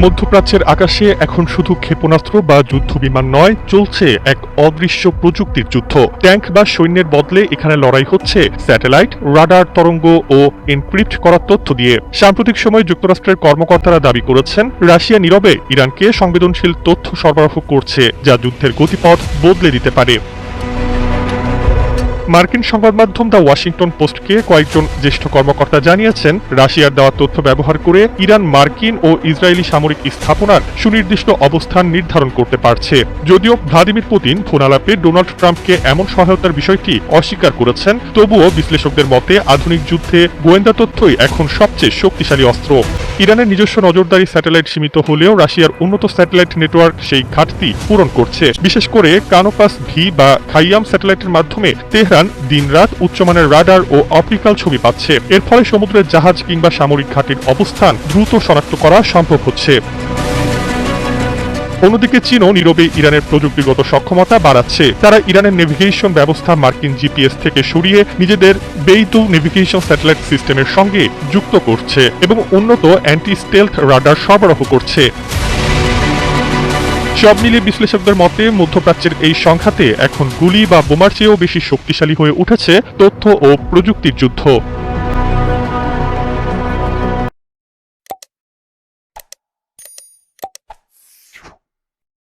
মধ্যপ্রাচ্যের আকাশে এখন শুধু ক্ষেপণাস্ত্র বা যুদ্ধবিমান নয়, চলছে এক অদৃশ্য প্রযুক্তির যুদ্ধ। ট্যাঙ্ক বা সৈন্যের বদলে এখানে লড়াই হচ্ছে স্যাটেলাইট, রাডার তরঙ্গ ও এনক্রিপ্ট করা তথ্য দিয়ে। সাম্প্রতিক সময়ে যুক্তরাষ্ট্রের কর্মকর্তারা দাবি করেছেন, রাশিয়া নীরবে ইরানকে সংবেদনশীল তথ্য সরবরাহ করছে, যা যুদ্ধের গতিপথ বদলে দিতে পারে। মার্কিন সংবাদ মাধ্যম দ্য ওয়াশিংটন পোস্টকে কয়েকজন জ্যেষ্ঠ কর্মকর্তা জানিয়েছেন, রাশিয়ার দেওয়া তথ্য ব্যবহার করে ইরান মার্কিন ও ইসরায়েলি সামরিক স্থাপনার সুনির্দিষ্ট অবস্থান নির্ধারণ করতে পারছে। যদিও ভ্লাদিমির পুতিন ফোন আলাপে ডোনাল্ড ট্রাম্পকে এমন সহায়তার বিষয়টি অস্বীকার করেছেন, তবুও বিশ্লেষকদের মতে আধুনিক যুদ্ধে গোয়েন্দা তথ্যই এখন সবচেয়ে শক্তিশালী অস্ত্র। ইরানের নিজস্ব নজরদারি স্যাটেলাইট সীমিত হলেও রাশিয়ার উন্নত স্যাটেলাইট নেটওয়ার্ক সেই ঘাটতি পূরণ করছে। বিশেষ করে কানোপাস ভি বা খাইয়াম স্যাটেলাইটের মাধ্যমে তেহরান দিনরাত উচ্চমানের রাডার ও অপটিক্যাল ছবি পাচ্ছে। এর ফলে সমুদ্রের জাহাজ কিংবা সামরিক ঘাঁটির অবস্থান দ্রুত শনাক্ত করা সম্ভব হচ্ছে। অন্যদিকে চীনও নীরবে ইরানের প্রযুক্তিগত সক্ষমতা বাড়াচ্ছে। তারা ইরানের নেভিগেশন ব্যবস্থা মার্কিন জিপিএস থেকে সরিয়ে নিজেদের বেইতু নেভিগেশন স্যাটেলাইট সিস্টেমের সঙ্গে যুক্ত করছে এবং উন্নত অ্যান্টি স্টেলথ রাডার সরবরাহ করছে। সব মিলিয়ে বিশ্লেষকদের মতে মধ্যপ্রাচ্যের এই সংঘাতে এখন গুলি বা বোমার চেয়েও বেশি শক্তিশালী হয়ে উঠেছে তথ্য ও প্রযুক্তির যুদ্ধ।